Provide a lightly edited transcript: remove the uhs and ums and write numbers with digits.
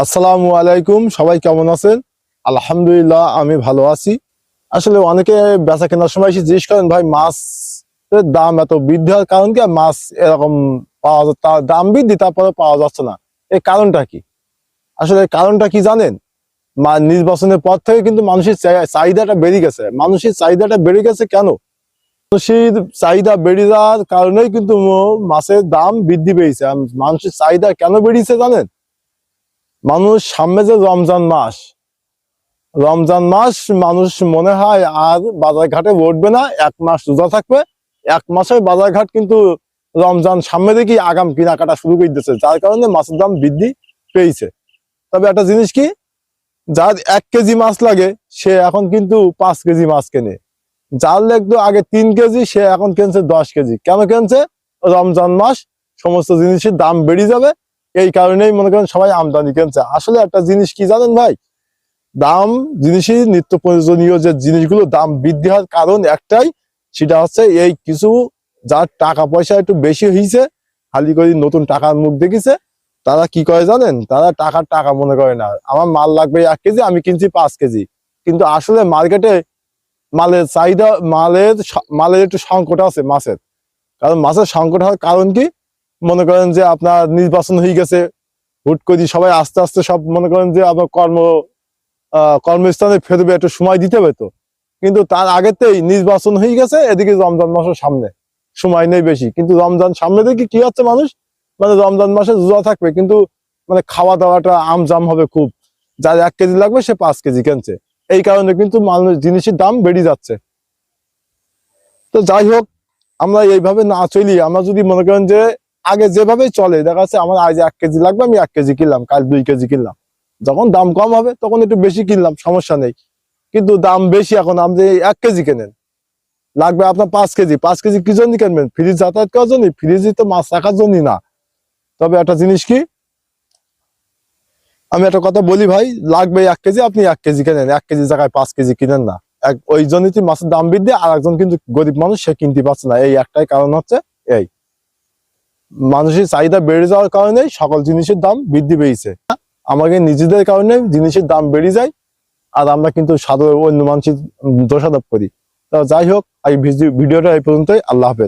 আসসালামু আলাইকুম, সবাই কেমন আছেন? আলহামদুলিল্লাহ, আমি ভালো আছি। আসলে অনেকে বেচা কেনার সময় এসে জিজ্ঞেস করেন, ভাই মাছের দাম এত বৃদ্ধি হওয়ার কারণ কি? আর মাছ এরকম পাওয়া তার দাম বৃদ্ধি তারপরে পাওয়া যাচ্ছে না, এই কারণটা কি? আসলে কারণটা কি জানেন? নির্বাচনের পর থেকে কিন্তু মানুষের চাহিদাটা বেড়ে গেছে। মানুষের চাহিদাটা বেড়ে গেছে কেন? মানুষের চাহিদা বেড়ে যাওয়ার কারণেই কিন্তু মাছের দাম বৃদ্ধি পেয়েছে। আর মানুষের চাহিদা কেন বেড়েছে জানেন? মানুষ সামনে যে রমজান মাস মানুষ মনে হয় আর বাজার ঘাটে উঠবে না, 1 মাস রোজা থাকবে। 1 মাসের বাজার ঘাট কিন্তু রমজান সামনে দেখি আগাম কেনাকাটা শুরু করে দিতেছে, যার কারণে মাছের দাম বৃদ্ধি পেয়েছে। তবে একটা জিনিস কি, যার 1 কেজি মাছ লাগে সে এখন কিন্তু 5 কেজি মাছ কেনে। যার লাগতো আগে 3 কেজি সে এখন কিনছে 10 কেজি। কেন কিনছে? রমজান মাস, সমস্ত জিনিসের দাম বেড়ে যাবে, এই কারণেই মনে করেন সবাই আমদানি কিনছে। আসলে একটা জিনিস কি জানেন ভাই, দাম জিনিসের নিত্য প্রয়োজনীয় যে জিনিসগুলো দাম বৃদ্ধি হওয়ার কারণ একটাই, সেটা হচ্ছে এই কিছু যার টাকা পয়সা একটু বেশি হয়েছে, খালি করে নতুন টাকার মুখ দেখেছে, তারা কি করে জানেন? তারা টাকা মনে করে না। আমার মাল লাগবে 1 কেজি, আমি কিনছি 5 কেজি। কিন্তু আসলে মার্কেটে মালের চাহিদা, মালের একটু সংকট আছে মাছের। কারণ মাছের সংকট হওয়ার কারণ কি? মনে করেন যে আপনার নির্বাচন হয়ে গেছে, হুট করে সবাই আস্তে আস্তে সব মনে করেন যে আপনার কর্মস্থানে ফেরবে, একটু সময় দিতে হবে তো। কিন্তু তার আগেতেই নির্বাচন হয়ে গেছে, এদিকে রমজান মাসের সামনে সময় নেই বেশি, কিন্তু রমজান সামনে দেখি কি হচ্ছে, মানুষ মানে রমজান মাসে রোজা থাকবে কিন্তু মানে খাওয়া দাওয়াটা আমজাম হবে খুব। যার 1 কেজি লাগবে সে 5 কেজি কিনছে, এই কারণে কিন্তু মানুষ জিনিসের দাম বেড়ে যাচ্ছে। তো যাই হোক, আমরা এইভাবে না চলি, আমরা যদি মনে করেন যে আগে যেভাবে চলে, দেখা যাচ্ছে আমার আজ 1 কেজি লাগবে, আমি 1 কেজি কিনলাম, কাল 2 কেজি কিনলাম। যখন দাম কম হবে তখন একটু বেশি কিনলাম, সমস্যা নেই। কিন্তু দাম বেশি এখন, আপনি 1 কেজি কেনেন, লাগবে আপনার 5 কেজি। 5 কেজি কি জন্য কিনবেন? ফ্রিজ যাতায়াত করার জন্য? ফ্রিজে তো মাছ রাখার জন্য না। তবে একটা জিনিস কি, আমি একটা কথা বলি ভাই, লাগবে 1 কেজি, আপনি 1 কেজি কেনেন, 1 কেজি জায়গায় 5 কেজি কিনেন না। ওই জন্যই মাছের দাম বৃদ্ধি, আর একজন কিন্তু গরিব মানুষ, সে কিনতে পারছে না। এই একটাই কারণ হচ্ছে এই মানুষের চাহিদা বেড়ে যাওয়ার কারণে সকল জিনিসের দাম বৃদ্ধি পেয়েছে। আমাকে নিজেদের কারণে জিনিসের দাম বেড়ে যায়, আর আমরা কিন্তু সাধারণ অন্য মানুষের দোষারোপ করি। তো যাই হোক, এই ভিডিওটা এই পর্যন্তই। আল্লাহ হাফেজ।